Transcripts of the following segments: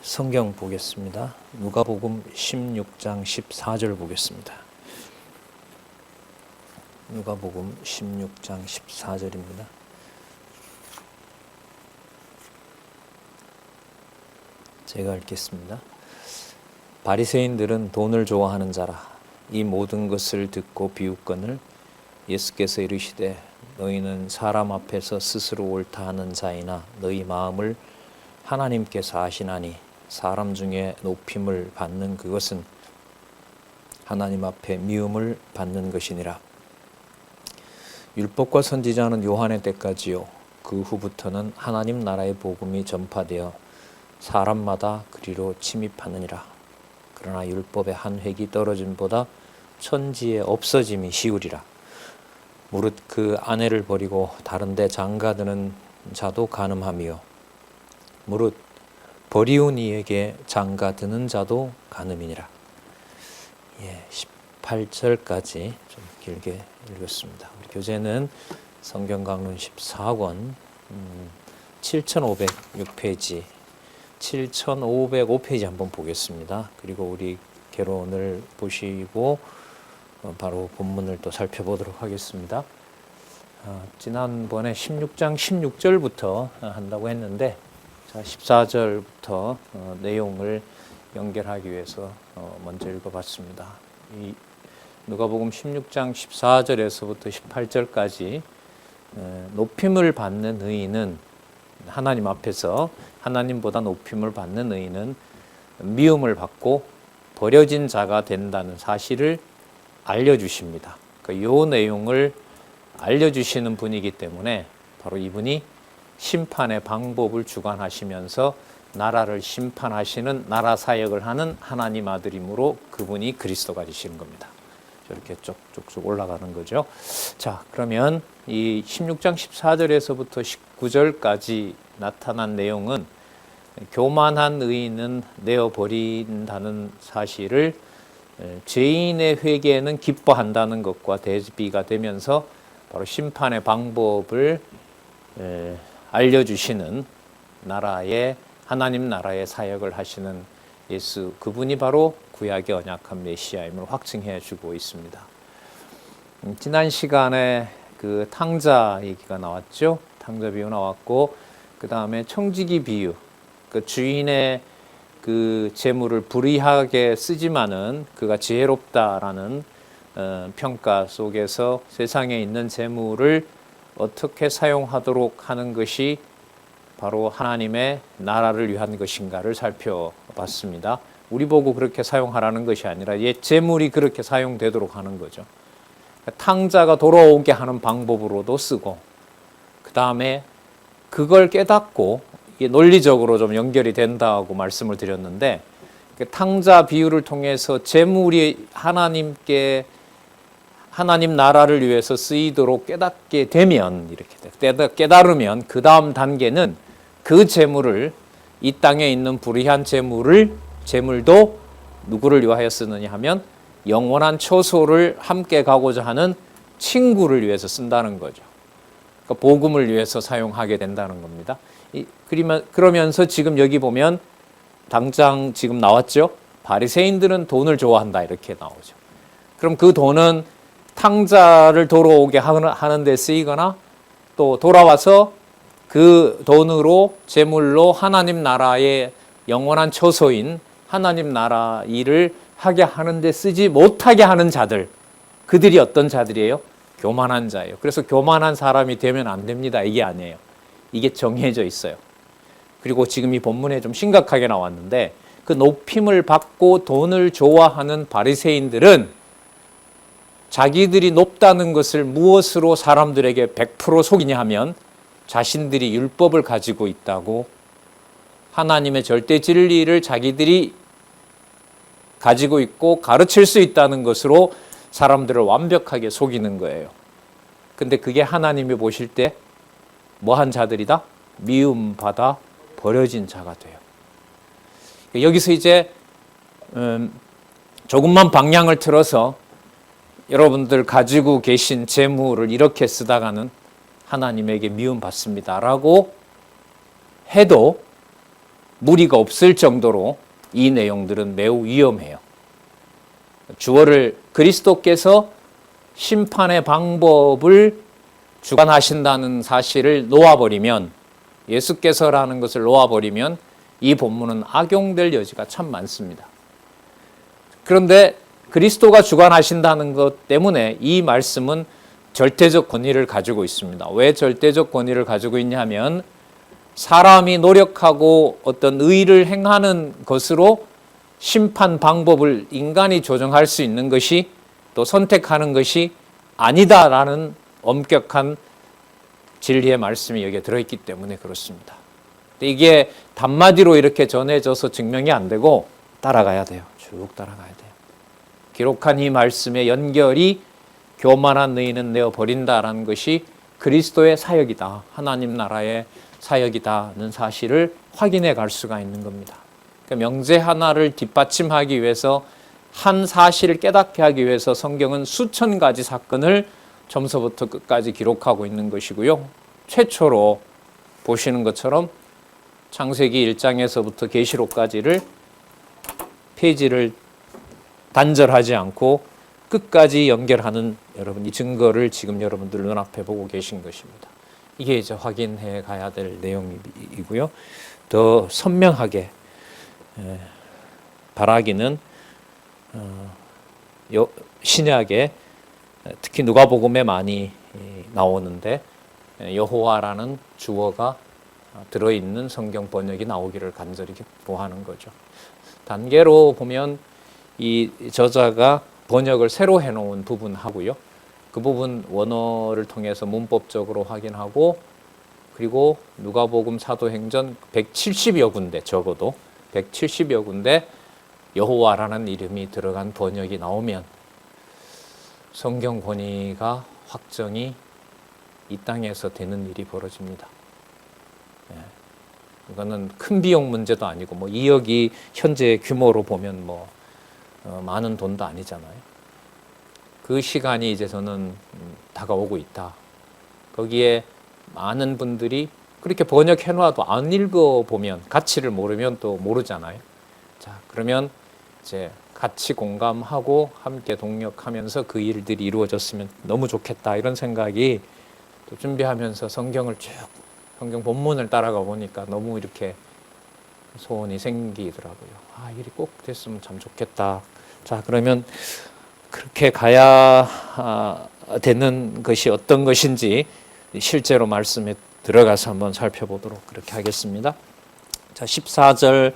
성경 보겠습니다. 누가복음 16장 14절 보겠습니다. 누가복음 16장 14절입니다. 제가 읽겠습니다. 바리새인들은 돈을 좋아하는 자라. 이 모든 것을 듣고 비웃거늘 예수께서 이르시되 너희는 사람 앞에서 스스로 옳다 하는 자이나 너희 마음을 하나님께서 아시나니 사람 중에 높임을 받는 그것은 하나님 앞에 미움을 받는 것이니라. 율법과 선지자는 요한의 때까지요 그 후부터는 하나님 나라의 복음이 전파되어 사람마다 그리로 침입하느니라. 그러나 율법의 한 획이 떨어짐보다 천지의 없어짐이 쉬우리라. 무릇 그 아내를 버리고 다른 데 장가드는 자도 가늠하며 무릇 버리운 이에게 장가드는 자도 가늠이니라. 18절까지 좀 길게 읽었습니다. 우리 교재는 성경강론 14권 7506페이지 7505페이지 한번 보겠습니다. 그리고 우리 개론을 보시고 바로 본문을 또 살펴보도록 하겠습니다. 지난번에 16장 16절부터 한다고 했는데 14절부터 내용을 연결하기 위해서 먼저 읽어봤습니다. 이 누가복음 16장 14절에서부터 18절까지 높임을 받는 의인은 하나님 앞에서 하나님보다 높임을 받는 의인은 미움을 받고 버려진 자가 된다는 사실을 알려주십니다. 이 내용을 알려주시는 분이기 때문에 바로 이분이 심판의 방법을 주관하시면서 나라를 심판하시는 나라 사역을 하는 하나님 아들이므로 그분이 그리스도가 되시는 겁니다. 이렇게 쭉쭉 올라가는 거죠. 자, 그러면 이 16장 14절에서부터 19절까지 나타난 내용은 교만한 의인은 내어버린다는 사실을 죄인의 회개는 기뻐한다는 것과 대비가 되면서 바로 심판의 방법을 알려주시는 하나님 나라의 사역을 하시는 예수, 그분이 바로 구약의 언약한 메시아임을 확증해 주고 있습니다. 지난 시간에 그 탕자 얘기가 나왔죠. 탕자 비유 나왔고, 그 다음에 청지기 비유, 그 주인의 그 재물을 불의하게 쓰지만은 그가 지혜롭다라는 평가 속에서 세상에 있는 재물을 어떻게 사용하도록 하는 것이 바로 하나님의 나라를 위한 것인가를 살펴봤습니다. 우리 보고 그렇게 사용하라는 것이 아니라 옛 재물이 그렇게 사용되도록 하는 거죠. 탕자가 돌아오게 하는 방법으로도 쓰고, 그 다음에 그걸 깨닫고 이게 논리적으로 좀 연결이 된다고 말씀을 드렸는데, 탕자 비유를 통해서 재물이 하나님 나라를 위해서 쓰이도록 깨닫게 되면, 이렇게 깨달으면 그 다음 단계는 그 재물을, 이 땅에 있는 불의한 재물도 누구를 위하여 쓰느냐 하면 영원한 처소를 함께 가고자 하는 친구를 위해서 쓴다는 거죠. 그러니까 복음을 위해서 사용하게 된다는 겁니다. 그러면서 지금 여기 보면 당장 지금 나왔죠. 바리새인들은 돈을 좋아한다 이렇게 나오죠. 그럼 그 돈은 탕자를 돌아오게 하는 데 쓰이거나 또 돌아와서 그 돈으로 재물로 하나님 나라의 영원한 처소인 하나님 나라 일을 하게 하는 데 쓰지 못하게 하는 자들, 그들이 어떤 자들이에요? 교만한 자예요. 그래서 교만한 사람이 되면 안 됩니다. 이게 아니에요. 이게 정해져 있어요. 그리고 지금 이 본문에 좀 심각하게 나왔는데, 그 높임을 받고 돈을 좋아하는 바리새인들은 자기들이 높다는 것을 무엇으로 사람들에게 100% 속이냐 하면 자신들이 율법을 가지고 있다고, 하나님의 절대 진리를 자기들이 가지고 있고 가르칠 수 있다는 것으로 사람들을 완벽하게 속이는 거예요. 근데 그게 하나님이 보실 때 뭐한 자들이다? 미움받아 버려진 자가 돼요. 여기서 이제 조금만 방향을 틀어서 여러분들 가지고 계신 재물을 이렇게 쓰다가는 하나님에게 미움받습니다라고 해도 무리가 없을 정도로 이 내용들은 매우 위험해요. 주어를 그리스도께서 심판의 방법을 주관하신다는 사실을 놓아버리면, 예수께서라는 것을 놓아버리면 이 본문은 악용될 여지가 참 많습니다. 그런데 그리스도가 주관하신다는 것 때문에 이 말씀은 절대적 권위를 가지고 있습니다. 왜 절대적 권위를 가지고 있냐면, 사람이 노력하고 어떤 의를 행하는 것으로 심판 방법을 인간이 조정할 수 있는 것이, 또 선택하는 것이 아니다라는 엄격한 진리의 말씀이 여기에 들어있기 때문에 그렇습니다. 이게 단마디로 이렇게 전해져서 증명이 안 되고 따라가야 돼요. 쭉 따라가야 돼요. 기록한 이 말씀의 연결이 교만한 너희는 내어버린다라는 것이 그리스도의 사역이다, 하나님 나라의 사역이다는 사실을 확인해 갈 수가 있는 겁니다. 그러니까 명제 하나를 뒷받침하기 위해서, 한 사실을 깨닫게 하기 위해서 성경은 수천 가지 사건을 처음부터 끝까지 기록하고 있는 것이고요. 최초로 보시는 것처럼 창세기 1장에서부터 계시록까지를 페이지를 단절하지 않고 끝까지 연결하는 여러분, 이 증거를 지금 여러분들 눈앞에 보고 계신 것입니다. 이게 이제 확인해 가야 될 내용이고요. 더 선명하게 바라기는 신약에 특히 누가복음에 많이 나오는데, 여호와라는 주어가 들어있는 성경 번역이 나오기를 간절히 기도하는 거죠. 단계로 보면 이 저자가 번역을 새로 해놓은 부분하고요, 그 부분 원어를 통해서 문법적으로 확인하고, 그리고 누가복음 사도행전 170여 군데, 적어도 170여 군데 여호와라는 이름이 들어간 번역이 나오면 성경 권위가 확정이 이 땅에서 되는 일이 벌어집니다. 이거는 큰 비용 문제도 아니고, 2억이 현재 규모로 보면 많은 돈도 아니잖아요. 그 시간이 이제 저는 다가오고 있다. 거기에 많은 분들이 그렇게 번역해놔도 안 읽어보면, 가치를 모르면 또 모르잖아요. 자, 그러면 이제 같이 공감하고 함께 동력하면서 그 일들이 이루어졌으면 너무 좋겠다, 이런 생각이 또 준비하면서 성경을 쭉, 성경 본문을 따라가 보니까 너무 이렇게 소원이 생기더라고요. 일이 꼭 됐으면 참 좋겠다. 자, 그러면 그렇게 가야 되는 것이 어떤 것인지 실제로 말씀에 들어가서 한번 살펴보도록 그렇게 하겠습니다. 자, 14절,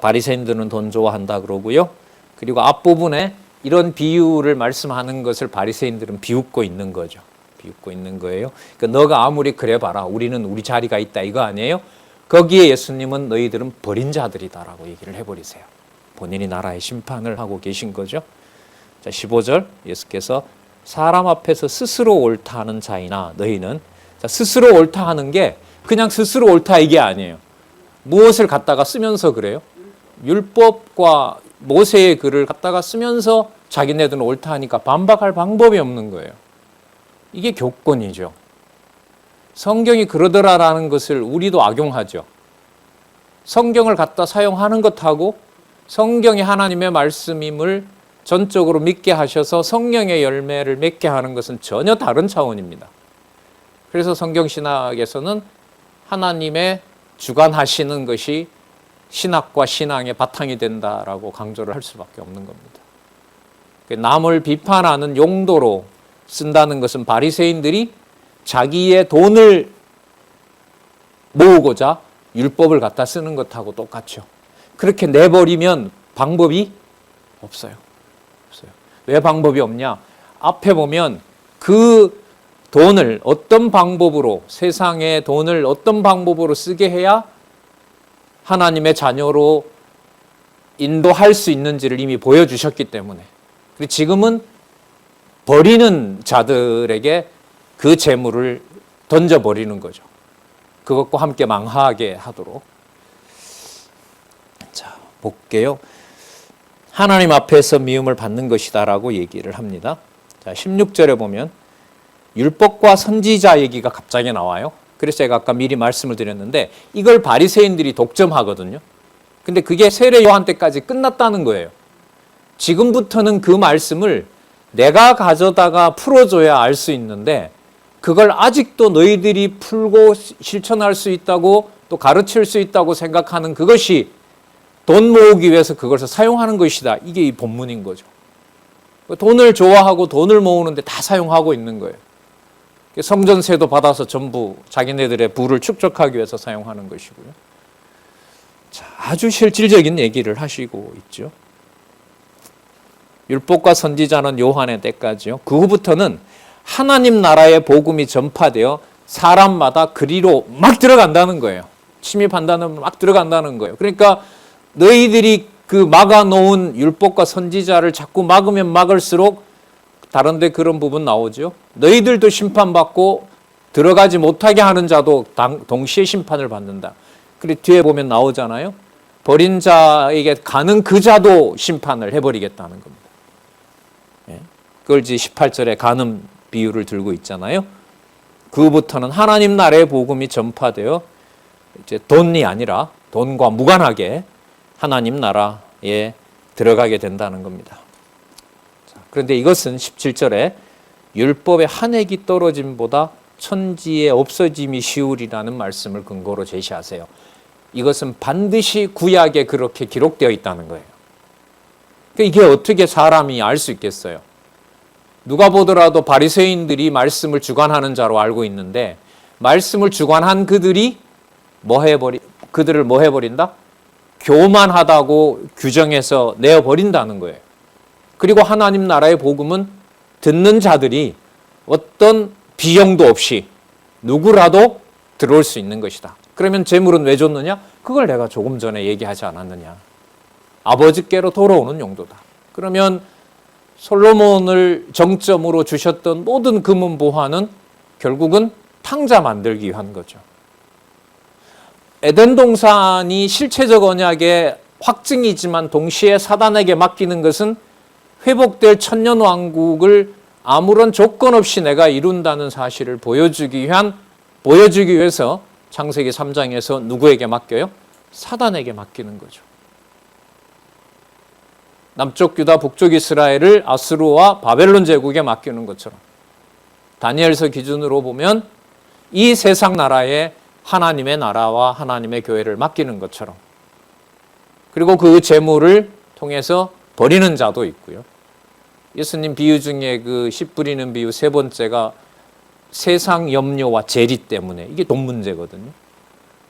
바리새인들은 돈 좋아한다 그러고요. 그리고 앞부분에 이런 비유를 말씀하는 것을 바리새인들은 비웃고 있는 거죠. 비웃고 있는 거예요. 그러니까 너가 아무리 그래 봐라, 우리는 우리 자리가 있다, 이거 아니에요? 거기에 예수님은 너희들은 버린 자들이다라고 얘기를 해버리세요. 본인이 나라의 심판을 하고 계신 거죠. 자, 15절, 예수께서 사람 앞에서 스스로 옳다 하는 자이나 너희는, 자, 스스로 옳다 하는 게 그냥 스스로 옳다 이게 아니에요. 무엇을 갖다가 쓰면서 그래요? 율법과 모세의 글을 갖다가 쓰면서 자기네들은 옳다 하니까 반박할 방법이 없는 거예요. 이게 교권이죠. 성경이 그러더라라는 것을 우리도 악용하죠. 성경을 갖다 사용하는 것하고 성경이 하나님의 말씀임을 전적으로 믿게 하셔서 성령의 열매를 맺게 하는 것은 전혀 다른 차원입니다. 그래서 성경신학에서는 하나님의 주관하시는 것이 신학과 신앙의 바탕이 된다라고 강조를 할 수밖에 없는 겁니다. 남을 비판하는 용도로 쓴다는 것은 바리새인들이 자기의 돈을 모으고자 율법을 갖다 쓰는 것하고 똑같죠. 그렇게 내버리면 방법이 없어요. 왜 방법이 없냐? 앞에 보면 그 돈을 어떤 방법으로, 세상의 돈을 어떤 방법으로 쓰게 해야 하나님의 자녀로 인도할 수 있는지를 이미 보여주셨기 때문에, 그리고 지금은 버리는 자들에게 그 재물을 던져버리는 거죠. 그것과 함께 망하게 하도록. 자, 볼게요. 하나님 앞에서 미움을 받는 것이다라고 얘기를 합니다. 자, 16절에 보면 율법과 선지자 얘기가 갑자기 나와요. 그래서 제가 아까 미리 말씀을 드렸는데 이걸 바리새인들이 독점하거든요. 근데 그게 세례 요한 때까지 끝났다는 거예요. 지금부터는 그 말씀을 내가 가져다가 풀어줘야 알 수 있는데 그걸 아직도 너희들이 풀고 실천할 수 있다고 또 가르칠 수 있다고 생각하는 그것이 돈 모으기 위해서 그것을 사용하는 것이다. 이게 이 본문인 거죠. 돈을 좋아하고 돈을 모으는데 다 사용하고 있는 거예요. 성전세도 받아서 전부 자기네들의 부를 축적하기 위해서 사용하는 것이고요. 자, 아주 실질적인 얘기를 하시고 있죠. 율법과 선지자는 요한의 때까지요. 그 후부터는 하나님 나라의 복음이 전파되어 사람마다 그리로 막 들어간다는 거예요. 침입한다는 막 들어간다는 거예요. 그러니까 너희들이 그 막아놓은 율법과 선지자를 자꾸 막으면 막을수록 다른 데 그런 부분 나오죠. 너희들도 심판받고 들어가지 못하게 하는 자도 동시에 심판을 받는다. 그리고 뒤에 보면 나오잖아요. 버린 자에게 가는 그 자도 심판을 해버리겠다는 겁니다. 그걸 이제 18절에 가는 비유를 들고 있잖아요. 그부터는 하나님 나라의 복음이 전파되어 이제 돈이 아니라 돈과 무관하게 하나님 나라에 들어가게 된다는 겁니다. 자, 그런데 이것은 17절에 율법의 한 획이 떨어짐보다 천지의 없어짐이 쉬우리라는 말씀을 근거로 제시하세요. 이것은 반드시 구약에 그렇게 기록되어 있다는 거예요. 그러니까 이게 어떻게 사람이 알 수 있겠어요? 누가 보더라도 바리새인들이 말씀을 주관하는 자로 알고 있는데 말씀을 주관한 그들이 그들을 뭐 해버린다? 교만하다고 규정해서 내어버린다는 거예요. 그리고 하나님 나라의 복음은 듣는 자들이 어떤 비용도 없이 누구라도 들어올 수 있는 것이다. 그러면 재물은 왜 줬느냐? 그걸 내가 조금 전에 얘기하지 않았느냐. 아버지께로 돌아오는 용도다. 그러면 솔로몬을 정점으로 주셨던 모든 금은 보화는 결국은 탕자 만들기 위한 거죠. 에덴 동산이 실체적 언약의 확증이지만 동시에 사단에게 맡기는 것은 회복될 천년 왕국을 아무런 조건 없이 내가 이룬다는 사실을 보여주기 위해서 창세기 3장에서 누구에게 맡겨요? 사단에게 맡기는 거죠. 남쪽 유다, 북쪽 이스라엘을 아수르와 바벨론 제국에 맡기는 것처럼 다니엘서 기준으로 보면 이 세상 나라에 하나님의 나라와 하나님의 교회를 맡기는 것처럼 그리고 그 재물을 통해서 버리는 자도 있고요. 예수님 비유 중에 그 씨 뿌리는 비유 세 번째가 세상 염려와 재리 때문에 이게 돈 문제거든요.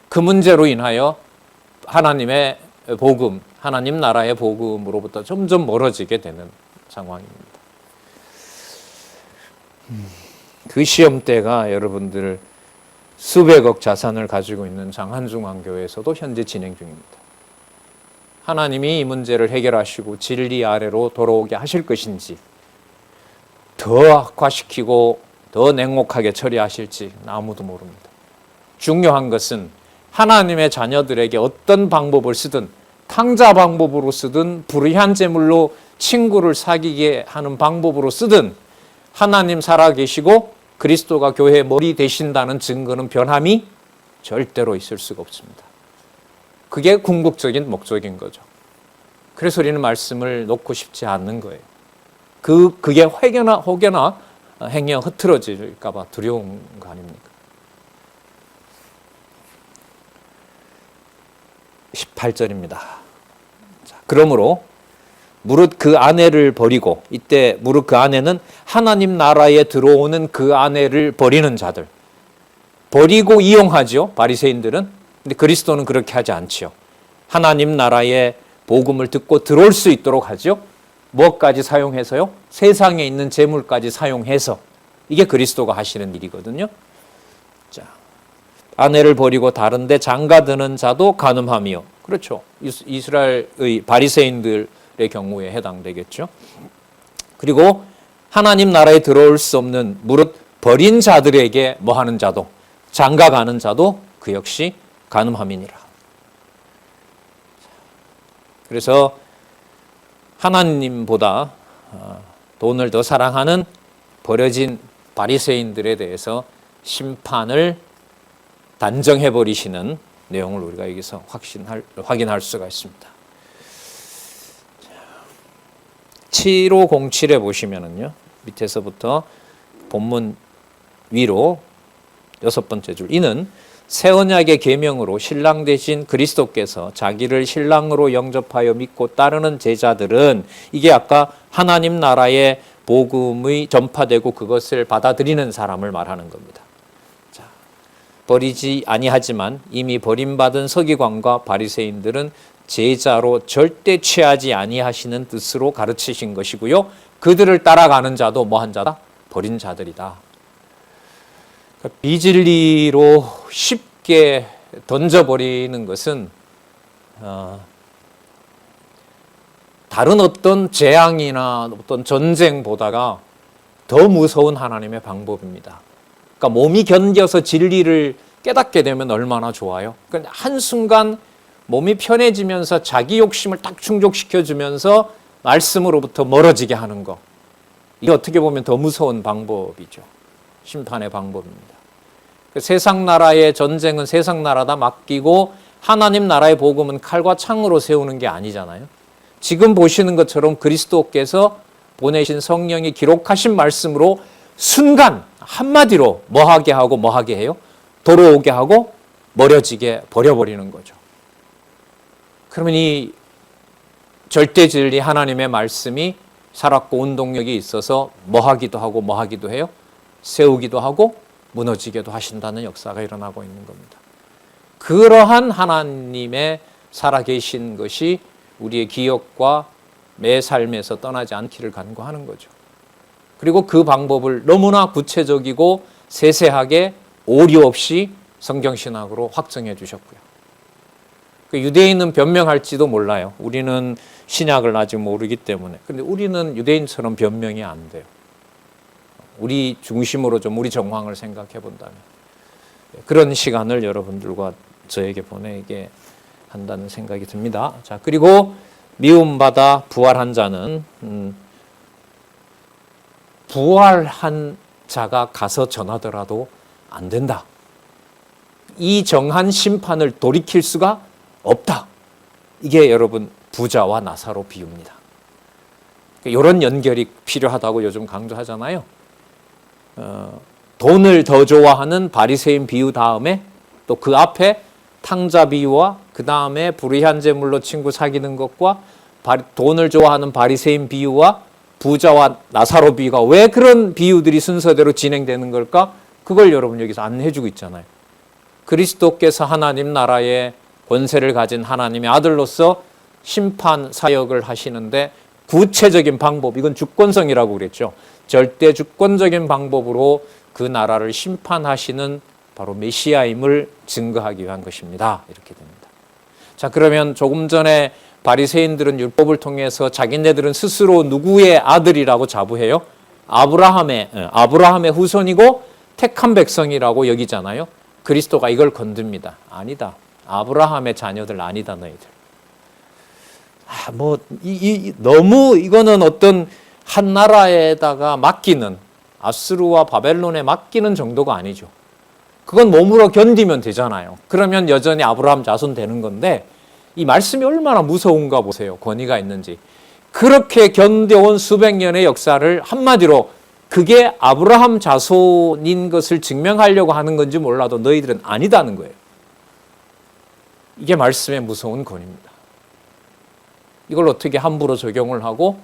그 문제로 인하여 하나님의 복음, 하나님 나라의 복음으로부터 점점 멀어지게 되는 상황입니다. 그 시험대가 여러분들 수백억 자산을 가지고 있는 장한중앙교회에서도 현재 진행 중입니다. 하나님이 이 문제를 해결하시고 진리 아래로 돌아오게 하실 것인지 더 악화시키고 더 냉혹하게 처리하실지 아무도 모릅니다. 중요한 것은 하나님의 자녀들에게 어떤 방법을 쓰든 탕자 방법으로 쓰든 불의한 제물로 친구를 사귀게 하는 방법으로 쓰든 하나님 살아계시고 그리스도가 교회의 머리 되신다는 증거는 변함이 절대로 있을 수가 없습니다. 그게 궁극적인 목적인 거죠. 그래서 우리는 말씀을 놓고 싶지 않는 거예요. 그게 혹여나 행여 흐트러질까 봐 두려운 거 아닙니까? 18절입니다. 자, 그러므로 무릇 그 아내를 버리고, 이때 무릇 그 아내는 하나님 나라에 들어오는 그 아내를 버리는 자들, 버리고 이용하죠, 바리새인들은. 근데 그리스도는 그렇게 하지 않지요. 하나님 나라의 복음을 듣고 들어올 수 있도록 하죠. 무엇까지 사용해서요? 세상에 있는 재물까지 사용해서. 이게 그리스도가 하시는 일이거든요. 자, 아내를 버리고 다른 데 장가드는 자도 간음하며, 그렇죠, 이스라엘의 바리새인들의 경우에 해당되겠죠. 그리고 하나님 나라에 들어올 수 없는 무릇 버린 자들에게 뭐 하는 자도, 장가가는 자도 그 역시 간음함이니라. 그래서 하나님보다 돈을 더 사랑하는 버려진 바리새인들에 대해서 심판을 단정해 버리시는 내용을 우리가 여기서 확인할 수가 있습니다. 7507에 보시면은요, 밑에서부터 본문 위로 6번째 줄, 이는 새 언약의 계명으로 신랑 되신 그리스도께서 자기를 신랑으로 영접하여 믿고 따르는 제자들은, 이게 아까 하나님 나라의 복음이 전파되고 그것을 받아들이는 사람을 말하는 겁니다. 자, 버리지 아니하지만 이미 버림받은 서기관과 바리새인들은 제자로 절대 취하지 아니하시는 뜻으로 가르치신 것이고요, 그들을 따라가는 자도 뭐한 자다? 버린 자들이다. 비진리로 쉽게 던져버리는 것은 다른 어떤 재앙이나 어떤 전쟁보다가 더 무서운 하나님의 방법입니다. 그러니까 몸이 견뎌서 진리를 깨닫게 되면 얼마나 좋아요. 그러니까 한순간 몸이 편해지면서 자기 욕심을 딱 충족시켜주면서 말씀으로부터 멀어지게 하는 거, 이게 어떻게 보면 더 무서운 방법이죠. 심판의 방법입니다. 세상 나라의 전쟁은 세상 나라다 맡기고 하나님 나라의 복음은 칼과 창으로 세우는 게 아니잖아요. 지금 보시는 것처럼 그리스도께서 보내신 성령이 기록하신 말씀으로 순간 한마디로 뭐하게 하고 뭐하게 해요? 돌아오게 하고 멀어지게 버려버리는 거죠. 그러면 이 절대 진리 하나님의 말씀이 살았고 운동력이 있어서 뭐하기도 하고 뭐하기도 해요? 세우기도 하고 무너지게도 하신다는 역사가 일어나고 있는 겁니다. 그러한 하나님의 살아계신 것이 우리의 기억과 매 삶에서 떠나지 않기를 간구하는 거죠. 그리고 그 방법을 너무나 구체적이고 세세하게 오류 없이 성경신학으로 확정해 주셨고요. 유대인은 변명할지도 몰라요. 우리는 신약을 아직 모르기 때문에. 그런데 우리는 유대인처럼 변명이 안 돼요. 우리 중심으로 좀 우리 정황을 생각해 본다면 그런 시간을 여러분들과 저에게 보내게 한다는 생각이 듭니다. 자, 그리고 미움받아 부활한 자는 부활한 자가 가서 전하더라도 안 된다. 이 정한 심판을 돌이킬 수가 없다. 이게 여러분 부자와 나사로 비유입니다. 이런 연결이 필요하다고 요즘 강조하잖아요. 돈을 더 좋아하는 바리새인 비유 다음에 또 그 앞에 탕자 비유와 그 다음에 불의한 제물로 친구 사귀는 것과 돈을 좋아하는 바리새인 비유와 부자와 나사로 비유가 왜 그런 비유들이 순서대로 진행되는 걸까? 그걸 여러분 여기서 안내해주고 있잖아요. 그리스도께서 하나님 나라의 권세를 가진 하나님의 아들로서 심판 사역을 하시는데 구체적인 방법, 이건 주권성이라고 그랬죠. 절대 주권적인 방법으로 그 나라를 심판하시는 바로 메시아임을 증거하기 위한 것입니다. 이렇게 됩니다. 자, 그러면 조금 전에 바리새인들은 율법을 통해서 자기네들은 스스로 누구의 아들이라고 자부해요? 아브라함의 후손이고 택한 백성이라고 여기잖아요. 그리스도가 이걸 건듭니다. 아니다. 아브라함의 자녀들 아니다, 너희들. 너무 이거는 어떤 한 나라에다가 맡기는, 아수르와 바벨론에 맡기는 정도가 아니죠. 그건 몸으로 견디면 되잖아요. 그러면 여전히 아브라함 자손 되는 건데, 이 말씀이 얼마나 무서운가 보세요. 권위가 있는지. 그렇게 견뎌온 수백 년의 역사를 한마디로 그게 아브라함 자손인 것을 증명하려고 하는 건지 몰라도 너희들은 아니다는 거예요. 이게 말씀의 무서운 권위입니다. 이걸 어떻게 함부로 적용을 하고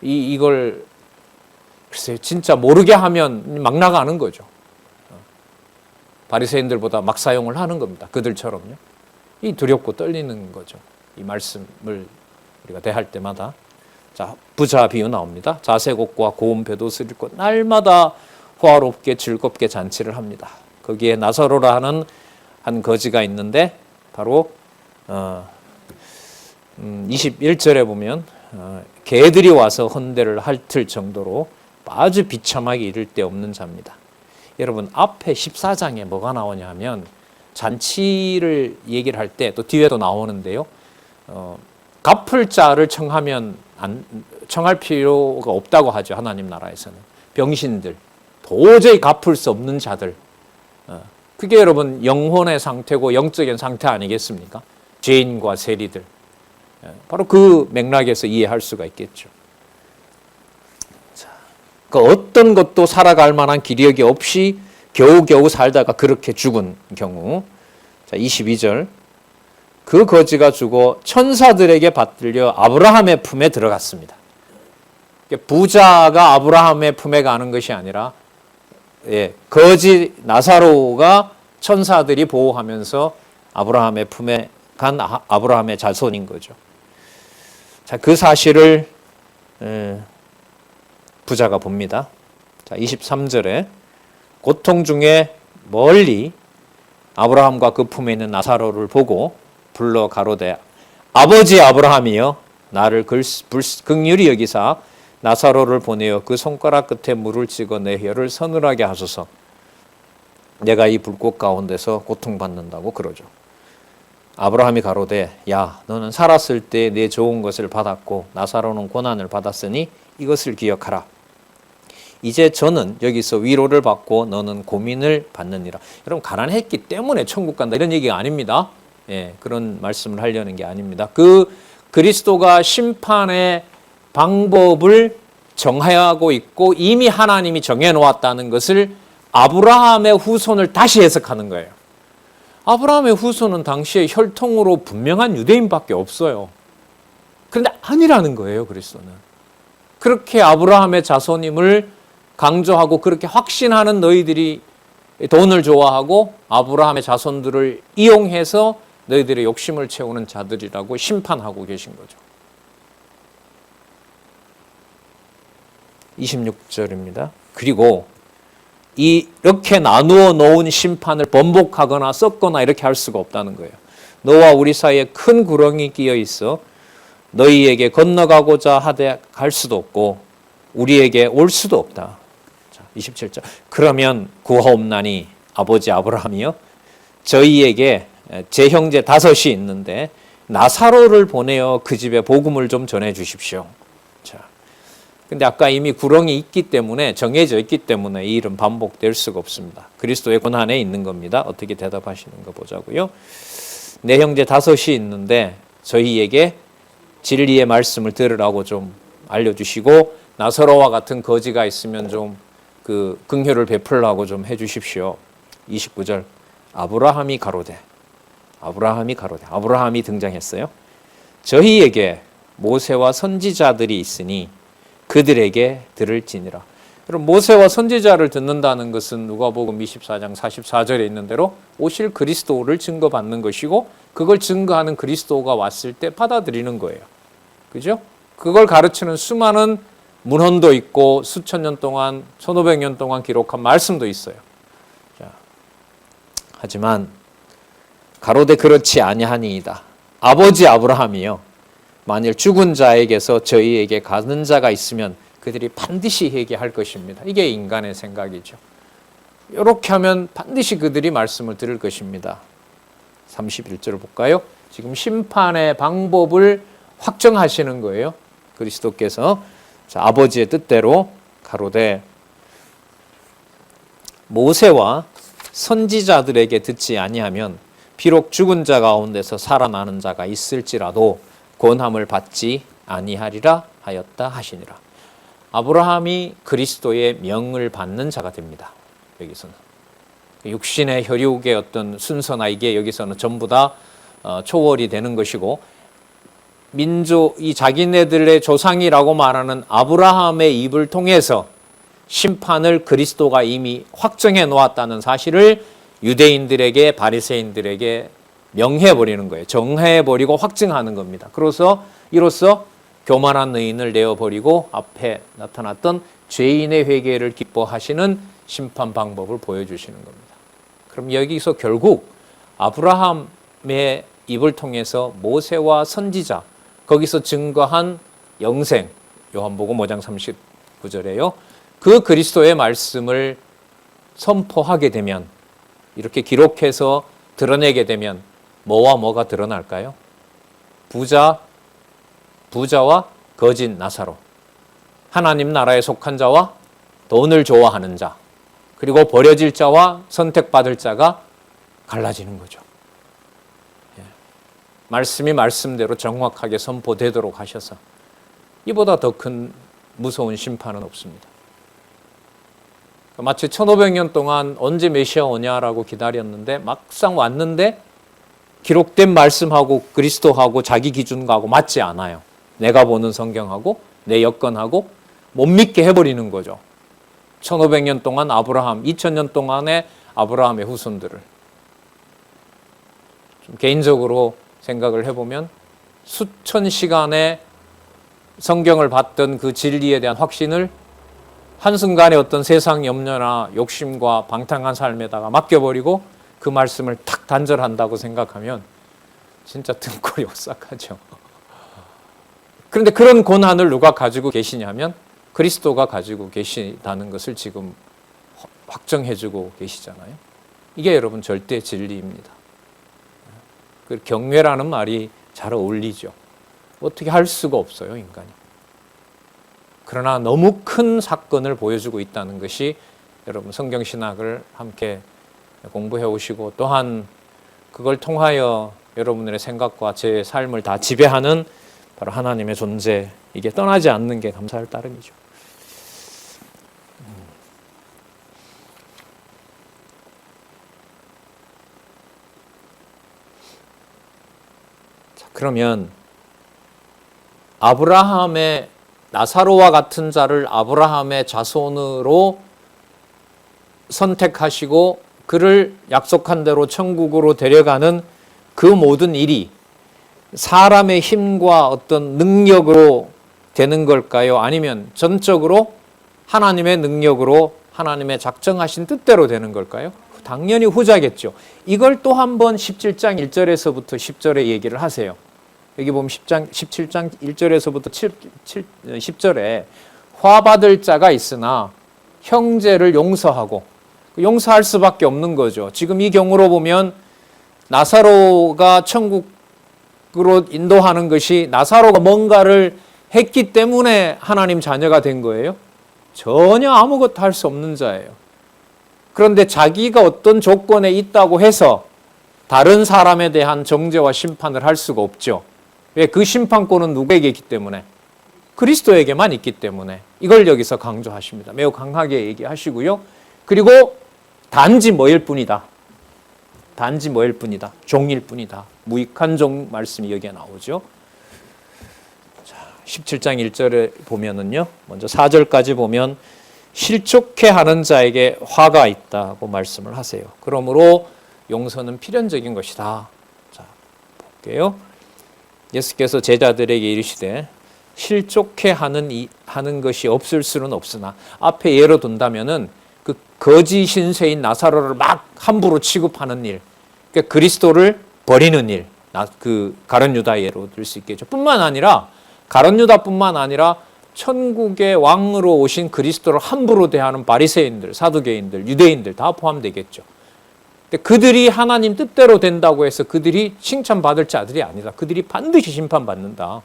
이걸 글쎄요, 진짜 모르게 하면 막 나가는 거죠. 바리새인들보다 막 사용을 하는 겁니다. 그들처럼요. 이 두렵고 떨리는 거죠. 이 말씀을 우리가 대할 때마다. 자, 부자 비유 나옵니다. 자색옷과 고운 벼옷을 입고 날마다 호화롭게 즐겁게 잔치를 합니다. 거기에 나사로라 하는 한 거지가 있는데 바로 21절에 보면 개들이 와서 헌대를 핥을 정도로 아주 비참하게 이를 데 없는 자입니다. 여러분 앞에 14장에 뭐가 나오냐 하면 잔치를 얘기를 할 때 또 뒤에도 나오는데요. 갚을 자를 청할 필요가 없다고 하죠. 하나님 나라에서는. 병신들, 도저히 갚을 수 없는 자들, 그게 여러분 영혼의 상태고 영적인 상태 아니겠습니까? 죄인과 세리들. 바로 그 맥락에서 이해할 수가 있겠죠. 자, 그 어떤 것도 살아갈 만한 기력이 없이 겨우겨우 살다가 그렇게 죽은 경우. 자, 22절. 그 거지가 죽어 천사들에게 받들려 아브라함의 품에 들어갔습니다. 부자가 아브라함의 품에 가는 것이 아니라 거지 나사로가 천사들이 보호하면서 아브라함의 품에 간 아브라함의 자손인 거죠. 자, 그 사실을 부자가 봅니다. 자, 23절에 고통 중에 멀리 아브라함과 그 품에 있는 나사로를 보고 불러 가로되 아버지 아브라함이여 나를 긍휼히 여기사 나사로를 보내어 그 손가락 끝에 물을 찍어 내 혀를 서늘하게 하소서. 내가 이 불꽃 가운데서 고통받는다고 그러죠. 아브라함이 가로되 야 너는 살았을 때 내 좋은 것을 받았고 나사로는 고난을 받았으니 이것을 기억하라. 이제 저는 여기서 위로를 받고 너는 고민을 받느니라. 여러분 가난했기 때문에 천국 간다 이런 얘기가 아닙니다. 그런 말씀을 하려는 게 아닙니다. 그 그리스도가 심판의 방법을 정하고 있고 이미 하나님이 정해놓았다는 것을 아브라함의 후손을 다시 해석하는 거예요. 아브라함의 후손은 당시에 혈통으로 분명한 유대인밖에 없어요. 그런데 아니라는 거예요, 그리스도는. 그렇게 아브라함의 자손임을 강조하고 그렇게 확신하는 너희들이 돈을 좋아하고 아브라함의 자손들을 이용해서 너희들의 욕심을 채우는 자들이라고 심판하고 계신 거죠. 26절입니다. 그리고 이렇게 나누어 놓은 심판을 번복하거나 섞거나 이렇게 할 수가 없다는 거예요. 너와 우리 사이에 큰 구렁이 끼어 있어 너희에게 건너가고자 하되 갈 수도 없고 우리에게 올 수도 없다. 자, 27절. 그러면 구하옵나니 아버지 아브라함이여 저희에게 제 형제 5이 있는데 나사로를 보내어 그 집에 복음을 좀 전해 주십시오. 자, 근데 아까 이미 구렁이 있기 때문에 정해져 있기 때문에 이 일은 반복될 수가 없습니다. 그리스도의 권한에 있는 겁니다. 어떻게 대답하시는 거 보자고요. 내 형제 5이 있는데 저희에게 진리의 말씀을 들으라고 좀 알려주시고 나사로와 같은 거지가 있으면 좀 그 긍휼을 베풀라고 좀 해주십시오. 29절. 아브라함이 가로되 아브라함이 등장했어요. 저희에게 모세와 선지자들이 있으니 그들에게 들을지니라. 그럼 모세와 선지자를 듣는다는 것은 누가복음 24장 44절에 있는 대로 오실 그리스도를 증거받는 것이고 그걸 증거하는 그리스도가 왔을 때 받아들이는 거예요. 그죠? 그걸 가르치는 수많은 문헌도 있고 수천 년 동안 1500년 동안 기록한 말씀도 있어요. 자, 하지만 가로되 그렇지 아니하니이다. 아버지 아브라함이요 만일 죽은 자에게서 저희에게 가는 자가 있으면 그들이 반드시 회개할 것입니다. 이게 인간의 생각이죠. 이렇게 하면 반드시 그들이 말씀을 들을 것입니다. 31절을 볼까요? 지금 심판의 방법을 확정하시는 거예요. 그리스도께서 자, 아버지의 뜻대로 가로되 모세와 선지자들에게 듣지 아니하면 비록 죽은 자 가운데서 살아나는 자가 있을지라도 권함을 받지 아니하리라 하였다 하시니라. 아브라함이 그리스도의 명을 받는 자가 됩니다. 여기서는 육신의 혈육의 어떤 순서나 이게 여기서는 전부 다 초월이 되는 것이고 이 자기네들의 조상이라고 말하는 아브라함의 입을 통해서 심판을 그리스도가 이미 확정해 놓았다는 사실을 유대인들에게 바리새인들에게 명해버리는 거예요. 정해버리고 확증하는 겁니다. 그래서 이로써 교만한 의인을 내어버리고 앞에 나타났던 죄인의 회개를 기뻐하시는 심판 방법을 보여주시는 겁니다. 그럼 여기서 결국 아브라함의 입을 통해서 모세와 선지자 거기서 증거한 영생 요한복음 5장 39절에요. 그 그리스도의 말씀을 선포하게 되면 이렇게 기록해서 드러내게 되면 뭐와 뭐가 드러날까요? 부자와 거짓 나사로, 하나님 나라에 속한 자와 돈을 좋아하는 자, 그리고 버려질 자와 선택받을 자가 갈라지는 거죠. 예. 말씀이 말씀대로 정확하게 선포되도록 하셔서 이보다 더 큰 무서운 심판은 없습니다. 마치 1500년 동안 언제 메시아 오냐라고 기다렸는데 막상 왔는데 기록된 말씀하고 그리스도하고 자기 기준하고 맞지 않아요. 내가 보는 성경하고 내 여건하고 못 믿게 해버리는 거죠. 1500년 동안 아브라함, 2000년 동안의 아브라함의 후손들을. 좀 개인적으로 생각을 해보면 수천 시간의 성경을 봤던 그 진리에 대한 확신을 한순간에 어떤 세상 염려나 욕심과 방탕한 삶에다가 맡겨버리고 그 말씀을 탁 단절한다고 생각하면 진짜 등골이 오싹하죠. 그런데 그런 권한을 누가 가지고 계시냐면 그리스도가 가지고 계시다는 것을 지금 확정해주고 계시잖아요. 이게 여러분 절대 진리입니다. 그 경외라는 말이 잘 어울리죠. 어떻게 할 수가 없어요, 인간이. 그러나 너무 큰 사건을 보여주고 있다는 것이 여러분 성경신학을 함께 공부해 오시고 또한 그걸 통하여 여러분들의 생각과 제 삶을 다 지배하는 바로 하나님의 존재, 이게 떠나지 않는 게 감사할 따름이죠. 자, 그러면 아브라함의 나사로와 같은 자를 아브라함의 자손으로 선택하시고 그를 약속한 대로 천국으로 데려가는 그 모든 일이 사람의 힘과 어떤 능력으로 되는 걸까요? 아니면 전적으로 하나님의 능력으로 하나님의 작정하신 뜻대로 되는 걸까요? 당연히 후자겠죠. 이걸 또 한 번 17장 1절에서부터 10절에 얘기를 하세요. 여기 보면 17장 1절에서부터 10절에 화받을 자가 있으나 형제를 용서하고, 용서할 수밖에 없는 거죠. 지금 이 경우로 보면 나사로가 천국으로 인도하는 것이 나사로가 뭔가를 했기 때문에 하나님 자녀가 된 거예요? 전혀 아무것도 할 수 없는 자예요. 그런데 자기가 어떤 조건에 있다고 해서 다른 사람에 대한 정죄와 심판을 할 수가 없죠. 왜? 그 심판권은 누구에게 있기 때문에? 그리스도에게만 있기 때문에. 이걸 여기서 강조하십니다. 매우 강하게 얘기하시고요. 그리고 단지 뭐일 뿐이다. 단지 뭐일 뿐이다. 종일 뿐이다. 무익한 종 말씀이 여기에 나오죠. 자, 17장 1절에 보면은요. 먼저 4절까지 보면 실족해 하는 자에게 화가 있다고 말씀을 하세요. 그러므로 용서는 필연적인 것이다. 자, 볼게요. 예수께서 제자들에게 이르시되 실족해 하는 것이 없을 수는 없으나, 앞에 예로 둔다면은 그 거지 신세인 나사로를 막 함부로 취급하는 일, 그러니까 그리스도를 버리는 일, 그 가룟 유다 예로 들 수 있겠죠. 뿐만 아니라 가룟 유다뿐만 아니라 천국의 왕으로 오신 그리스도를 함부로 대하는 바리새인들, 사두개인들, 유대인들 다 포함되겠죠. 근데 그들이 하나님 뜻대로 된다고 해서 그들이 칭찬받을 자들이 아니다. 그들이 반드시 심판받는다.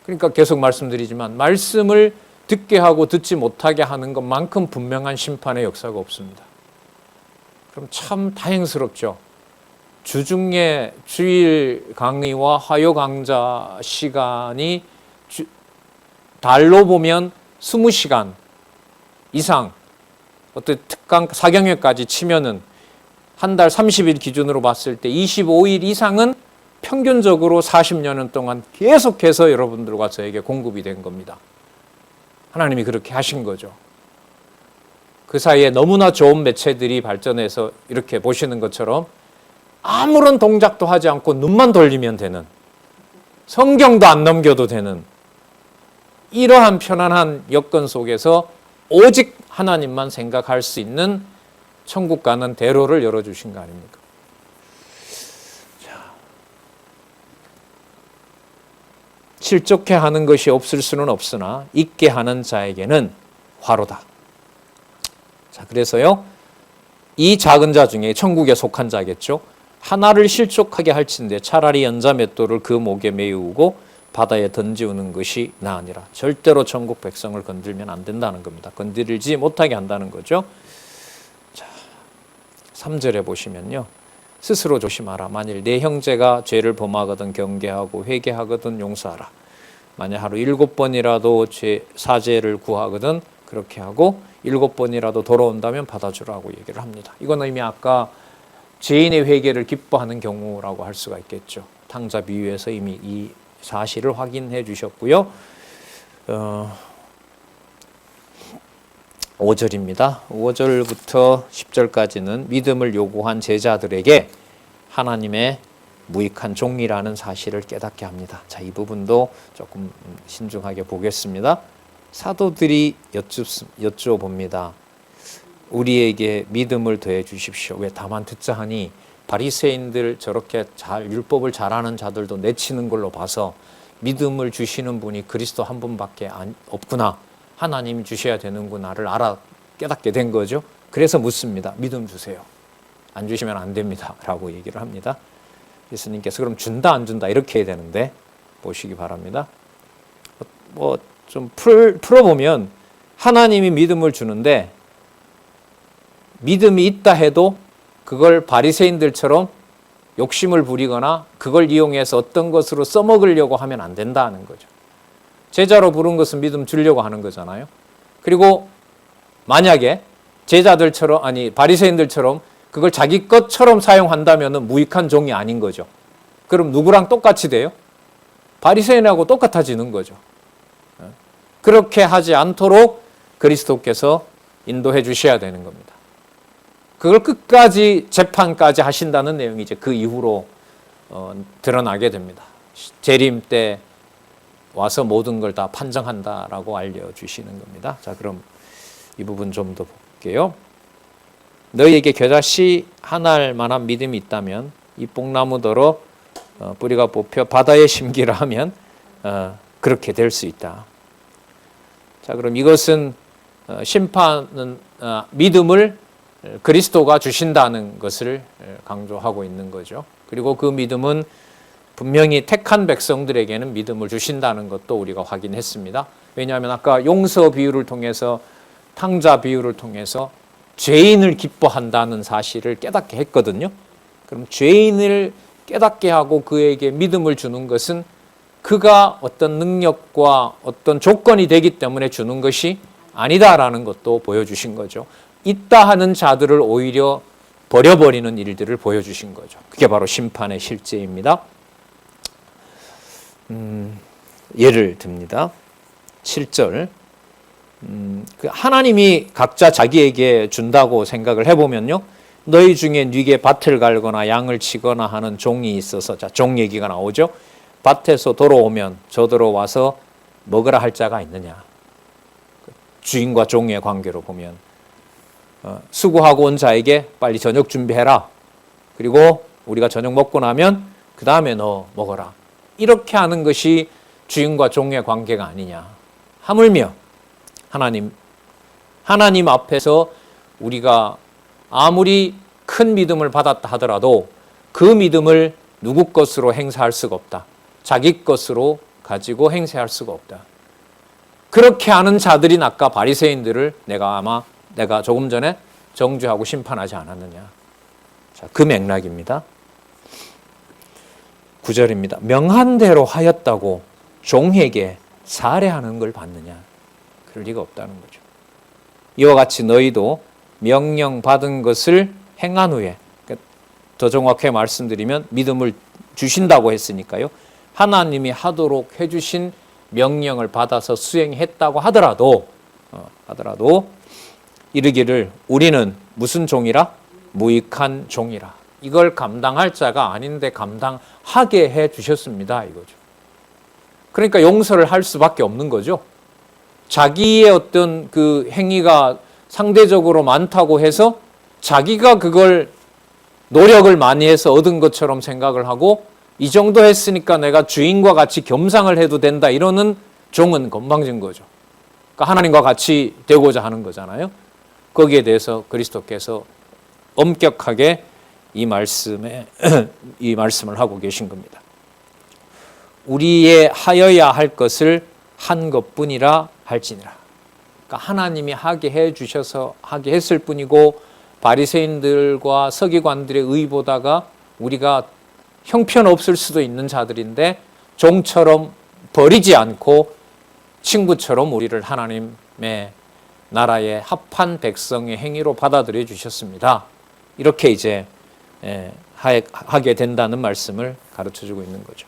그러니까 계속 말씀드리지만 말씀을 듣게 하고 듣지 못하게 하는 것만큼 분명한 심판의 역사가 없습니다. 그럼 참 다행스럽죠. 주중에 주일 강의와 화요 강좌 시간이 달로 보면 20시간 이상, 어떤 특강 사경회까지 치면은 한 달 30일 기준으로 봤을 때 25일 이상은 평균적으로 40년 동안 계속해서 여러분들과 저에게 공급이 된 겁니다. 하나님이 그렇게 하신 거죠. 그 사이에 너무나 좋은 매체들이 발전해서 이렇게 보시는 것처럼 아무런 동작도 하지 않고 눈만 돌리면 되는, 성경도 안 넘겨도 되는 이러한 편안한 여건 속에서 오직 하나님만 생각할 수 있는 천국 가는 대로를 열어주신 거 아닙니까? 자, 실족해 하는 것이 없을 수는 없으나 있게 하는 자에게는 화로다. 자, 그래서요, 이 작은 자 중에 천국에 속한 자겠죠. 하나를 실족하게 할진대 차라리 연자 맷돌을 그 목에 메우고 바다에 던지우는 것이 나으니라. 절대로 천국 백성을 건들면 안 된다는 겁니다. 건드리지 못하게 한다는 거죠. 자, 3절에 보시면요. 스스로 조심하라. 만일 내 형제가 죄를 범하거든 경계하고 회개하거든 용서하라. 만약 하루 7번이라도 사죄를 구하거든 그렇게 하고 7번이라도 돌아온다면 받아주라고 얘기를 합니다. 이건 이미 아까 죄인의 회개를 기뻐하는 경우라고 할 수가 있겠죠. 탕자 비유에서 이미 이 사실을 확인해 주셨고요. 5절입니다. 5절부터 10절까지는 믿음을 요구한 제자들에게 하나님의 무익한 종이라는 사실을 깨닫게 합니다. 자, 이 부분도 조금 신중하게 보겠습니다. 사도들이 여쭤봅니다. 우리에게 믿음을 더해 주십시오. 왜 다만 듣자 하니 바리새인들 저렇게 율법을 잘하는 자들도 내치는 걸로 봐서 믿음을 주시는 분이 그리스도 한 분밖에 없구나. 하나님이 주셔야 되는구나를 깨닫게 된 거죠. 그래서 묻습니다. 믿음 주세요. 안 주시면 안 됩니다. 라고 얘기를 합니다. 예수님께서 그럼 준다 안 준다 이렇게 해야 되는데 보시기 바랍니다. 좀 풀어보면 하나님이 믿음을 주는데 믿음이 있다 해도 그걸 바리새인들처럼 욕심을 부리거나 그걸 이용해서 어떤 것으로 써먹으려고 하면 안 된다는 거죠. 제자로 부른 것은 믿음 주려고 하는 거잖아요. 그리고 만약에 바리새인들처럼 그걸 자기 것처럼 사용한다면 무익한 종이 아닌 거죠. 그럼 누구랑 똑같이 돼요? 바리새인하고 똑같아지는 거죠. 그렇게 하지 않도록 그리스도께서 인도해 주셔야 되는 겁니다. 그걸 끝까지 재판까지 하신다는 내용이 이제 그 이후로 드러나게 됩니다. 재림 때 와서 모든 걸 다 판정한다라고 알려주시는 겁니다. 자, 그럼 이 부분 좀 더 볼게요. 너희에게 겨자씨 한 알 만한 믿음이 있다면 이 뽕나무더러 뿌리가 뽑혀 바다에 심기라 하면 그렇게 될 수 있다. 자, 그럼 이것은 심판은 믿음을 그리스도가 주신다는 것을 강조하고 있는 거죠. 그리고 그 믿음은 분명히 택한 백성들에게는 믿음을 주신다는 것도 우리가 확인했습니다. 왜냐하면 아까 용서 비유를 통해서 탕자 비유를 통해서 죄인을 기뻐한다는 사실을 깨닫게 했거든요. 그럼 죄인을 깨닫게 하고 그에게 믿음을 주는 것은 그가 어떤 능력과 어떤 조건이 되기 때문에 주는 것이 아니다라는 것도 보여주신 거죠. 있다 하는 자들을 오히려 버려버리는 일들을 보여주신 거죠. 그게 바로 심판의 실제입니다. 예를 듭니다. 7절. 하나님이 각자 자기에게 준다고 생각을 해보면요. 너희 중에 네게 밭을 갈거나 양을 치거나 하는 종이 있어서, 자, 종 얘기가 나오죠. 밭에서 돌아오면 저더러 와서 먹으라 할 자가 있느냐. 주인과 종의 관계로 보면 수고하고 온 자에게 빨리 저녁 준비해라. 그리고 우리가 저녁 먹고 나면 그 다음에 너 먹어라. 이렇게 하는 것이 주인과 종의 관계가 아니냐. 하물며 하나님 앞에서 우리가 아무리 큰 믿음을 받았다 하더라도 그 믿음을 누구 것으로 행사할 수가 없다. 자기 것으로 가지고 행세할 수가 없다. 그렇게 하는 자들이 아까 바리새인들을 내가 조금 전에 정죄하고 심판하지 않았느냐. 자, 그 맥락입니다. 9절입니다. 명한 대로 하였다고 종에게 살해하는 걸 받느냐. 그럴 리가 없다는 거죠. 이와 같이 너희도 명령받은 것을 행한 후에, 더 정확하게 말씀드리면 믿음을 주신다고 했으니까요. 하나님이 하도록 해주신 명령을 받아서 수행했다고 하더라도 이르기를 우리는 무슨 종이라? 무익한 종이라. 이걸 감당할 자가 아닌데 감당하게 해 주셨습니다. 이거죠. 그러니까 용서를 할 수밖에 없는 거죠. 자기의 어떤 그 행위가 상대적으로 많다고 해서 자기가 그걸 노력을 많이 해서 얻은 것처럼 생각을 하고 이 정도 했으니까 내가 주인과 같이 겸상을 해도 된다 이러는 종은 건방진 거죠. 그러니까 하나님과 같이 되고자 하는 거잖아요. 거기에 대해서 그리스도께서 엄격하게 이 말씀을 하고 계신 겁니다. 우리의 하여야 할 것을 한 것뿐이라 할지니라. 그러니까 하나님이 하게 해 주셔서 하게 했을 뿐이고 바리새인들과 서기관들의 의보다가 우리가 형편없을 수도 있는 자들인데 종처럼 버리지 않고 친구처럼 우리를 하나님의 나라의 합한 백성의 행위로 받아들여 주셨습니다. 이렇게 이제 하게 된다는 말씀을 가르쳐주고 있는 거죠.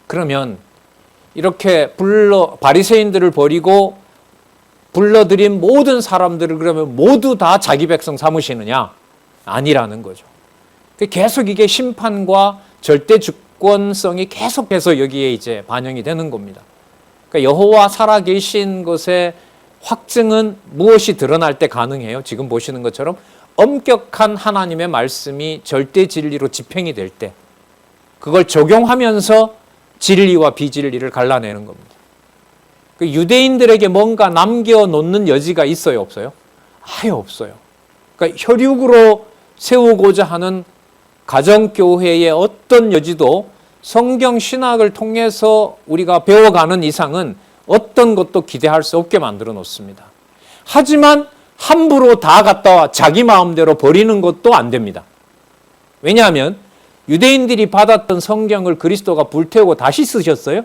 그러면 이렇게 바리새인들을 버리고 불러들인 모든 사람들을 그러면 모두 다 자기 백성 삼으시느냐? 아니라는 거죠. 계속 이게 심판과 절대 주권성이 계속해서 여기에 이제 반영이 되는 겁니다. 그러니까 여호와 살아계신 것의 확증은 무엇이 드러날 때 가능해요? 지금 보시는 것처럼 엄격한 하나님의 말씀이 절대 진리로 집행이 될 때 그걸 적용하면서 진리와 비진리를 갈라내는 겁니다. 유대인들에게 뭔가 남겨놓는 여지가 있어요? 없어요? 아예 없어요. 그러니까 혈육으로 세우고자 하는 가정교회의 어떤 여지도 성경 신학을 통해서 우리가 배워가는 이상은 어떤 것도 기대할 수 없게 만들어 놓습니다. 하지만 함부로 다 갖다와 자기 마음대로 버리는 것도 안 됩니다. 왜냐하면 유대인들이 받았던 성경을 그리스도가 불태우고 다시 쓰셨어요?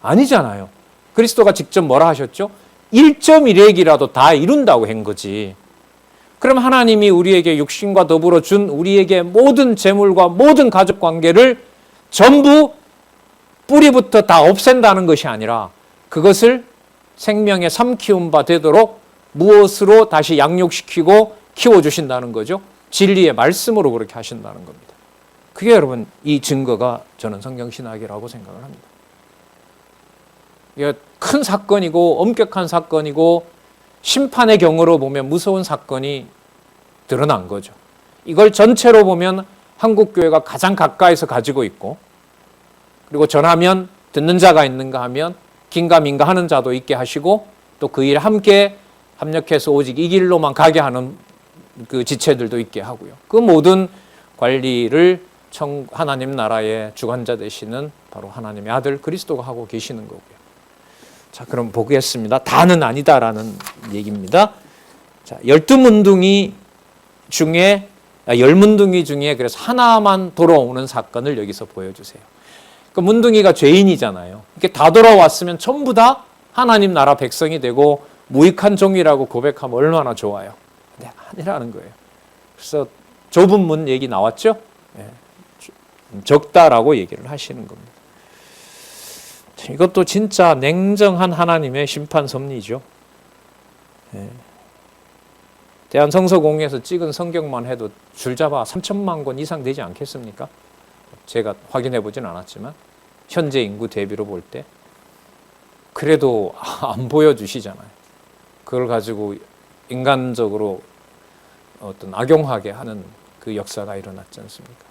아니잖아요. 그리스도가 직접 뭐라 하셨죠? 1.1핵이라도 다 이룬다고 한 거지. 그럼 하나님이 우리에게 육신과 더불어 준 우리에게 모든 재물과 모든 가족 관계를 전부 뿌리부터 다 없앤다는 것이 아니라 그것을 생명의 삼키운 바 되도록 무엇으로 다시 양육시키고 키워주신다는 거죠. 진리의 말씀으로 그렇게 하신다는 겁니다. 그게 여러분 이 증거가 저는 성경신학이라고 생각을 합니다. 이게 큰 사건이고 엄격한 사건이고 심판의 경우로 보면 무서운 사건이 드러난 거죠. 이걸 전체로 보면 한국교회가 가장 가까이서 가지고 있고 그리고 전하면 듣는 자가 있는가 하면 긴가민가 하는 자도 있게 하시고 또 그 일에 함께 합력해서 오직 이 길로만 가게 하는 그 지체들도 있게 하고요. 그 모든 관리를 하나님 나라의 주관자 되시는 바로 하나님의 아들 그리스도가 하고 계시는 거고요. 자, 그럼 보겠습니다. 다는 아니다라는 얘기입니다. 자, 12문둥이 중에 10문둥이 중에 그래서 하나만 돌아오는 사건을 여기서 보여주세요. 그 문둥이가 죄인이잖아요. 이렇게 다 돌아왔으면 전부 다 하나님 나라 백성이 되고 무익한 종이라고 고백하면 얼마나 좋아요. 근데 아니라는 거예요. 그래서 좁은 문 얘기 나왔죠? 네. 적다라고 얘기를 하시는 겁니다. 이것도 진짜 냉정한 하나님의 심판 섭리죠. 네. 대한성서공회에서 찍은 성경만 해도 줄잡아 3천만 권 이상 되지 않겠습니까? 제가 확인해 보진 않았지만 현재 인구 대비로 볼 때 그래도 안 보여주시잖아요. 그걸 가지고 인간적으로 어떤 악용하게 하는 그 역사가 일어났지 않습니까?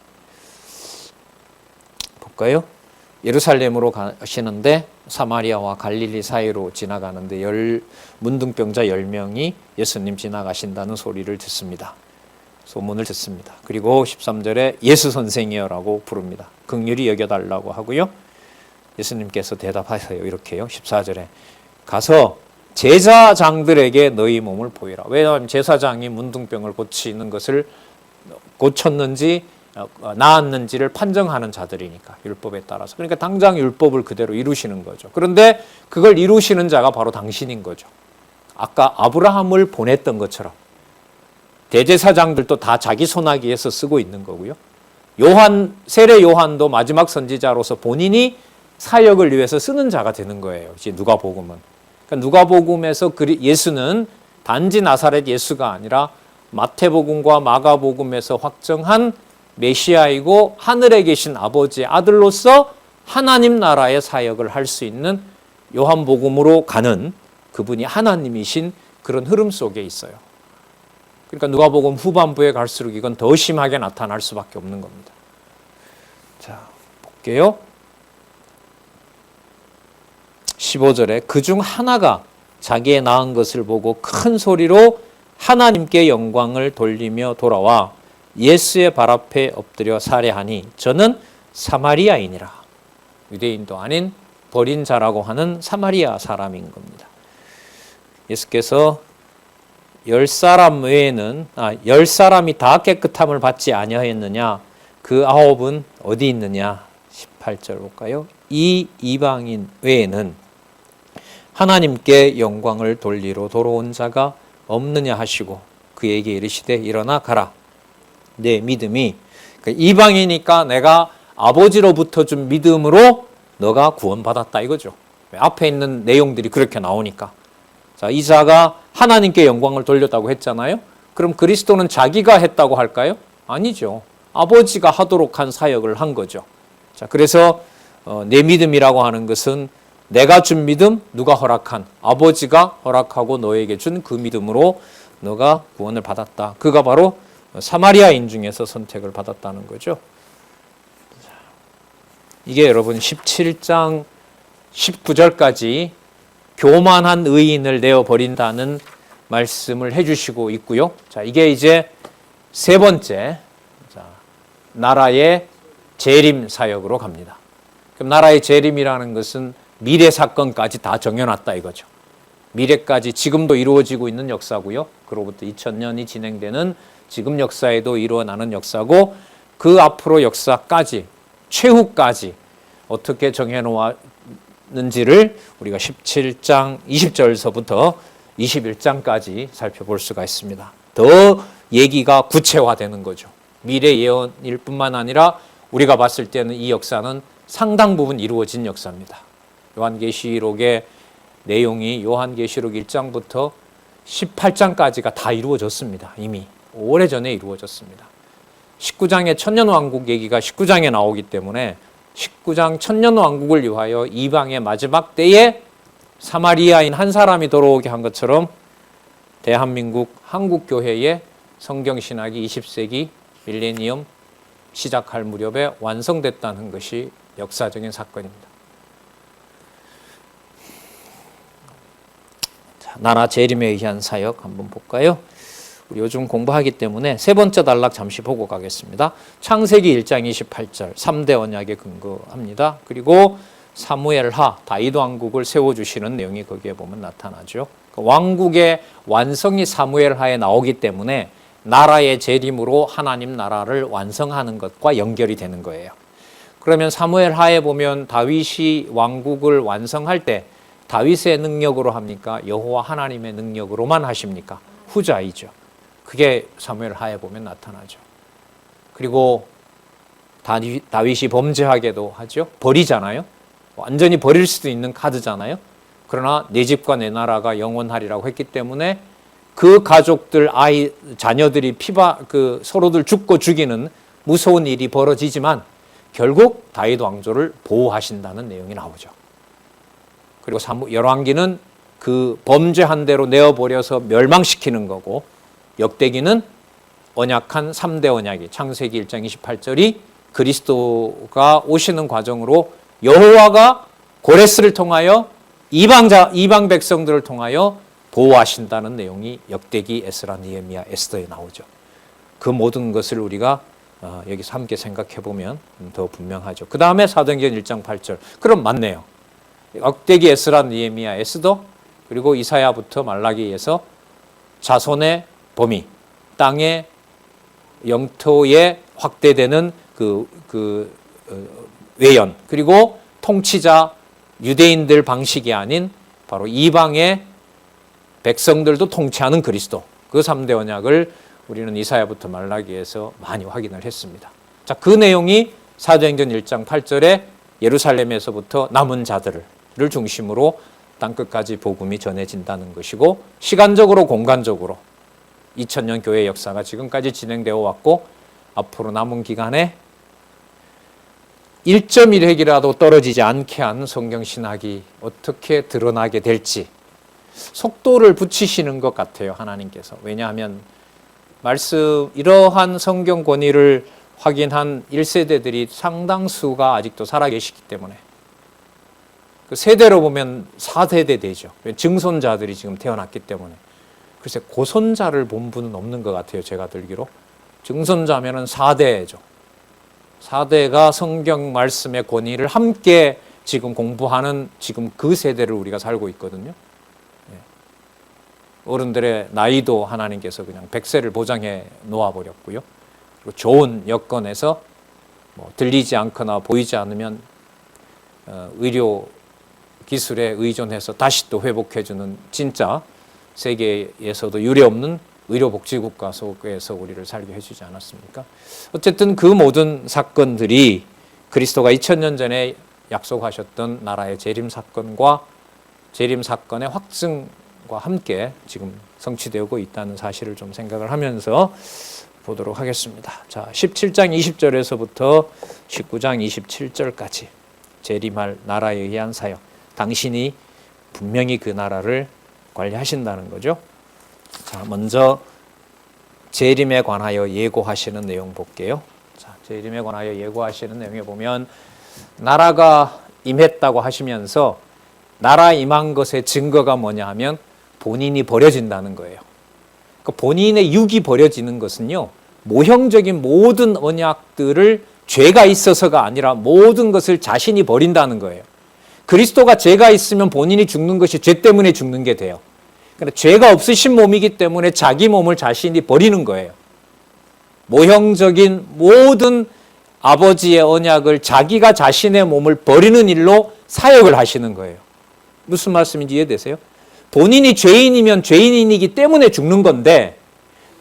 볼까요? 예루살렘으로 가시는데 사마리아와 갈릴리 사이로 지나가는데 문둥병자 10명이 예수님 지나가신다는 소리를 듣습니다. 소문을 듣습니다. 그리고 13절에 예수 선생이여라고 부릅니다. 긍휼히 여겨달라고 하고요. 예수님께서 대답하세요. 이렇게요. 14절에 가서 제사장들에게 너희 몸을 보이라. 왜냐하면 제사장이 문둥병을 고치는 것을 고쳤는지 나았는지를 판정하는 자들이니까 율법에 따라서. 그러니까 당장 율법을 그대로 이루시는 거죠. 그런데 그걸 이루시는 자가 바로 당신인 거죠. 아까 아브라함을 보냈던 것처럼 대제사장들도 다 자기 손아귀에서 쓰고 있는 거고요. 세례 요한도 마지막 선지자로서 본인이 사역을 위해서 쓰는 자가 되는 거예요. 이제 누가복음은. 그러니까 누가복음에서 예수는 단지 나사렛 예수가 아니라 마태복음과 마가복음에서 확정한 메시아이고 하늘에 계신 아버지의 아들로서 하나님 나라의 사역을 할 수 있는 요한복음으로 가는 그분이 하나님이신 그런 흐름 속에 있어요. 그러니까 누가복음 후반부에 갈수록 이건 더 심하게 나타날 수밖에 없는 겁니다. 자, 볼게요. 15절에 그중 하나가 자기의 낳은 것을 보고 큰 소리로 하나님께 영광을 돌리며 돌아와 예수의 발 앞에 엎드려 살해하니 저는 사마리아인이라. 유대인도 아닌 버린 자라고 하는 사마리아 사람인 겁니다. 예수께서 열 사람이 다 깨끗함을 받지 아니하였느냐? 그 아홉은 어디 있느냐? 18절 볼까요? 이 이방인 외에는 하나님께 영광을 돌리러 돌아온 자가 없느냐 하시고 그에게 이르시되 일어나 가라. 내 믿음이 이방이니까 내가 아버지로부터 준 믿음으로 너가 구원받았다 이거죠. 앞에 있는 내용들이 그렇게 나오니까. 자, 이 자가 하나님께 영광을 돌렸다고 했잖아요. 그럼 그리스도는 자기가 했다고 할까요? 아니죠. 아버지가 하도록 한 사역을 한 거죠. 자, 그래서 내 믿음이라고 하는 것은 내가 준 믿음, 누가 허락한, 아버지가 허락하고 너에게 준 그 믿음으로 너가 구원을 받았다. 그가 바로 사마리아인 중에서 선택을 받았다는 거죠. 이게 여러분 17장 19절까지 교만한 의인을 내어버린다는 말씀을 해주시고 있고요. 자, 이게 이제 세 번째, 나라의 재림 사역으로 갑니다. 그럼 나라의 재림이라는 것은 미래 사건까지 다 정해놨다 이거죠. 미래까지 지금도 이루어지고 있는 역사고요. 그로부터 2000년이 진행되는 지금 역사에도 일어나는 역사고 그 앞으로 역사까지 최후까지 어떻게 정해놓았는지를 우리가 17장 20절서부터 21장까지 살펴볼 수가 있습니다. 더 얘기가 구체화되는 거죠. 미래 예언일 뿐만 아니라 우리가 봤을 때는 이 역사는 상당 부분 이루어진 역사입니다. 요한계시록의 내용이 요한계시록 1장부터 18장까지가 다 이루어졌습니다. 이미 오래전에 이루어졌습니다. 19장의 천년왕국 얘기가 19장에 나오기 때문에 19장 천년왕국을 위하여 이방의 마지막 때에 사마리아인 한 사람이 돌아오게 한 것처럼 대한민국 한국교회의 성경신학이 20세기 밀레니엄 시작할 무렵에 완성됐다는 것이 역사적인 사건입니다. 자, 나라 재림에 의한 사역 한번 볼까요? 우리 요즘 공부하기 때문에 세 번째 단락 잠시 보고 가겠습니다. 창세기 1장 28절 3대 언약에 근거합니다. 그리고 사무엘하 다윗 왕국을 세워주시는 내용이 거기에 보면 나타나죠. 왕국의 완성이 사무엘하에 나오기 때문에 나라의 재림으로 하나님 나라를 완성하는 것과 연결이 되는 거예요. 그러면 사무엘하에 보면 다윗이 왕국을 완성할 때 다윗의 능력으로 합니까? 여호와 하나님의 능력으로만 하십니까? 후자이죠. 그게 사무엘하에 보면 나타나죠. 그리고 다윗이 범죄하게도 하죠. 버리잖아요. 완전히 버릴 수도 있는 카드잖아요. 그러나 내 집과 내 나라가 영원하리라고 했기 때문에 그 가족들 자녀들이 서로들 죽고 죽이는 무서운 일이 벌어지지만 결국 다윗 왕조를 보호하신다는 내용이 나오죠. 그리고 열왕기는 그 범죄한 대로 내어버려서 멸망시키는 거고 역대기는 언약한 3대 언약이 창세기 1장 28절이 그리스도가 오시는 과정으로 여호와가 고레스를 통하여 이방 백성들을 통하여 보호하신다는 내용이 역대기, 에스라, 느헤미야, 에스더에 나오죠. 그 모든 것을 우리가 여기서 함께 생각해 보면 더 분명하죠. 그 다음에 사도행전 1장 8절. 그럼 맞네요. 역대기, 에스라, 느헤미야, 에스더 그리고 이사야부터 말라기에서 자손의 범위, 땅의 영토에 확대되는 외연 그리고 통치자 유대인들 방식이 아닌 바로 이방의 백성들도 통치하는 그리스도 그 3대 언약을 우리는 이사야부터 말라기에서 많이 확인을 했습니다. 자, 그 내용이 사도행전 1장 8절에 예루살렘에서부터 남은 자들을 중심으로 땅끝까지 복음이 전해진다는 것이고 시간적으로 공간적으로 2000년 교회 역사가 지금까지 진행되어 왔고 앞으로 남은 기간에 1.1획이라도 떨어지지 않게 한 성경신학이 어떻게 드러나게 될지 속도를 붙이시는 것 같아요. 하나님께서. 왜냐하면 이러한 성경 권위를 확인한 1세대들이 상당수가 아직도 살아계시기 때문에 그 세대로 보면 4세대 되죠. 증손자들이 지금 태어났기 때문에. 글쎄 고손자를 본 분은 없는 것 같아요. 제가 들기로. 증손자면은 4대죠. 4대가 성경 말씀의 권위를 함께 지금 공부하는 지금 그 세대를 우리가 살고 있거든요. 어른들의 나이도 하나님께서 그냥 100세를 보장해 놓아버렸고요. 그리고 좋은 여건에서 들리지 않거나 보이지 않으면 의료 기술에 의존해서 다시 또 회복해주는 진짜 세계에서도 유례없는 의료복지국가 속에서 우리를 살게 해주지 않았습니까? 어쨌든 그 모든 사건들이 그리스도가 2000년 전에 약속하셨던 나라의 재림 사건과 재림 사건의 확증과 함께 지금 성취되고 있다는 사실을 좀 생각을 하면서 보도록 하겠습니다. 자, 17장 20절에서부터 19장 27절까지 재림할 나라에 의한 사역. 당신이 분명히 그 나라를 관리하신다는 거죠. 자, 먼저 재림에 관하여 예고하시는 내용 볼게요. 자, 재림에 관하여 예고하시는 내용에 보면 나라가 임했다고 하시면서 나라 임한 것의 증거가 뭐냐 하면 본인이 버려진다는 거예요. 그러니까 본인의 육이 버려지는 것은요, 모형적인 모든 언약들을 죄가 있어서가 아니라 모든 것을 자신이 버린다는 거예요. 그리스도가 죄가 있으면 본인이 죽는 것이 죄 때문에 죽는 게 돼요. 그러니까 죄가 없으신 몸이기 때문에 자기 몸을 자신이 버리는 거예요. 모형적인 모든 아버지의 언약을 자기가 자신의 몸을 버리는 일로 사역을 하시는 거예요. 무슨 말씀인지 이해되세요? 본인이 죄인이면 죄인이기 때문에 죽는 건데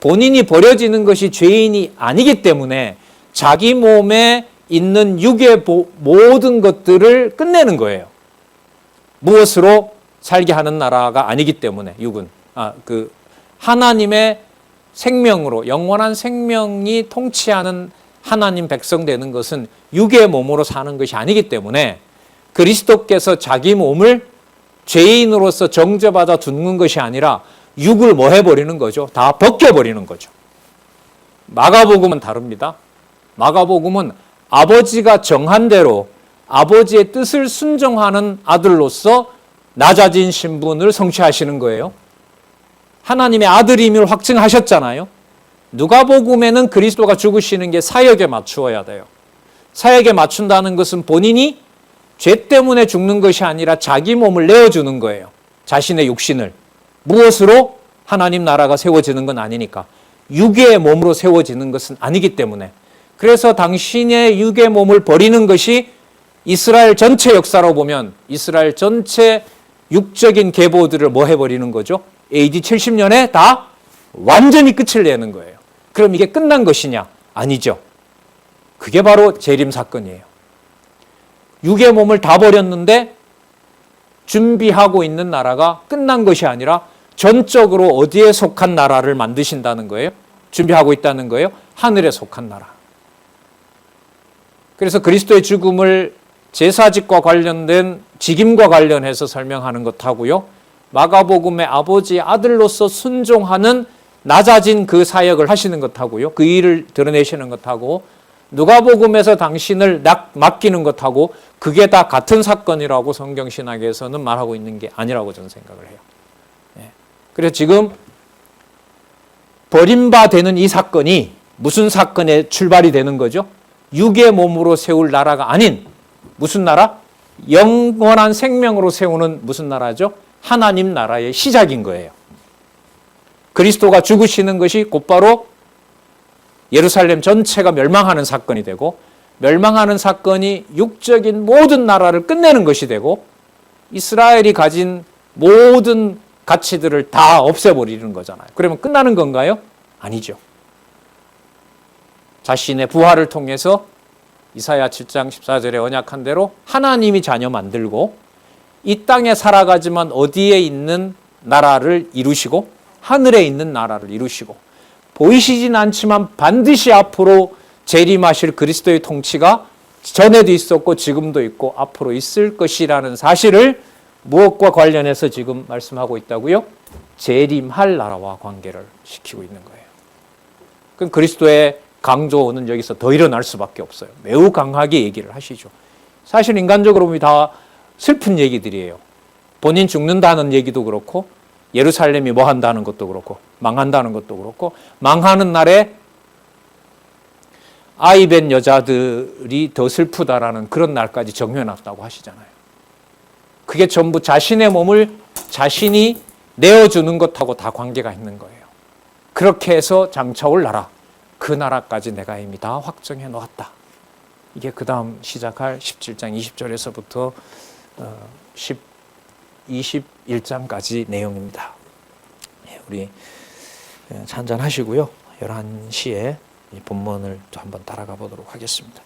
본인이 버려지는 것이 죄인이 아니기 때문에 자기 몸에 있는 육의 모든 것들을 끝내는 거예요. 무엇으로 살게 하는 나라가 아니기 때문에 육은 하나님의 생명으로 영원한 생명이 통치하는 하나님 백성 되는 것은 육의 몸으로 사는 것이 아니기 때문에 그리스도께서 자기 몸을 죄인으로서 정죄받아 두는 것이 아니라 육을 뭐 해버리는 거죠? 다 벗겨버리는 거죠. 마가복음은 다릅니다. 마가복음은 아버지가 정한 대로 아버지의 뜻을 순종하는 아들로서 낮아진 신분을 성취하시는 거예요. 하나님의 아들임을 확증하셨잖아요. 누가복음에는 그리스도가 죽으시는 게 사역에 맞추어야 돼요. 사역에 맞춘다는 것은 본인이 죄 때문에 죽는 것이 아니라 자기 몸을 내어주는 거예요. 자신의 육신을. 무엇으로? 하나님 나라가 세워지는 건 아니니까. 육의 몸으로 세워지는 것은 아니기 때문에. 그래서 당신의 육의 몸을 버리는 것이 이스라엘 전체 역사로 보면 이스라엘 전체 육적인 계보들을 뭐 해버리는 거죠? AD 70년에 다 완전히 끝을 내는 거예요. 그럼 이게 끝난 것이냐? 아니죠. 그게 바로 재림 사건이에요. 육의 몸을 다 버렸는데 준비하고 있는 나라가 끝난 것이 아니라 전적으로 어디에 속한 나라를 만드신다는 거예요? 준비하고 있다는 거예요? 하늘에 속한 나라. 그래서 그리스도의 죽음을 제사직과 관련된 직임과 관련해서 설명하는 것하고요. 마가복음의 아버지의 아들로서 순종하는 낮아진 그 사역을 하시는 것하고요. 그 일을 드러내시는 것하고 누가복음에서 당신을 맡기는 것하고 그게 다 같은 사건이라고 성경신학에서는 말하고 있는 게 아니라고 저는 생각을 해요. 그래서 지금 버림받는 이 사건이 무슨 사건의 출발이 되는 거죠? 육의 몸으로 세울 나라가 아닌 무슨 나라? 영원한 생명으로 세우는 무슨 나라죠? 하나님 나라의 시작인 거예요. 그리스도가 죽으시는 것이 곧바로 예루살렘 전체가 멸망하는 사건이 되고 멸망하는 사건이 육적인 모든 나라를 끝내는 것이 되고 이스라엘이 가진 모든 가치들을 다 없애버리는 거잖아요. 그러면 끝나는 건가요? 아니죠. 자신의 부활을 통해서 이사야 7장 14절에 언약한 대로 하나님이 자녀 만들고 이 땅에 살아가지만 어디에 있는 나라를 이루시고 하늘에 있는 나라를 이루시고 보이시진 않지만 반드시 앞으로 재림하실 그리스도의 통치가 전에도 있었고 지금도 있고 앞으로 있을 것이라는 사실을 무엇과 관련해서 지금 말씀하고 있다고요? 재림할 나라와 관계를 시키고 있는 거예요. 그럼 그리스도의 강조는 여기서 더 일어날 수밖에 없어요. 매우 강하게 얘기를 하시죠. 사실 인간적으로 보면 다 슬픈 얘기들이에요. 본인 죽는다는 얘기도 그렇고 예루살렘이 뭐 한다는 것도 그렇고 망한다는 것도 그렇고 망하는 날에 아이 뵌 여자들이 더 슬프다라는 그런 날까지 정해놨다고 하시잖아요. 그게 전부 자신의 몸을 자신이 내어주는 것하고 다 관계가 있는 거예요. 그렇게 해서 장차 올 나라, 그 나라까지 내가 이미 다 확정해 놓았다. 이게 그 다음 시작할 17장 20절에서부터 21장까지 내용입니다. 우리 한잔 하시고요. 11시에 본문을 또 한번 따라가 보도록 하겠습니다.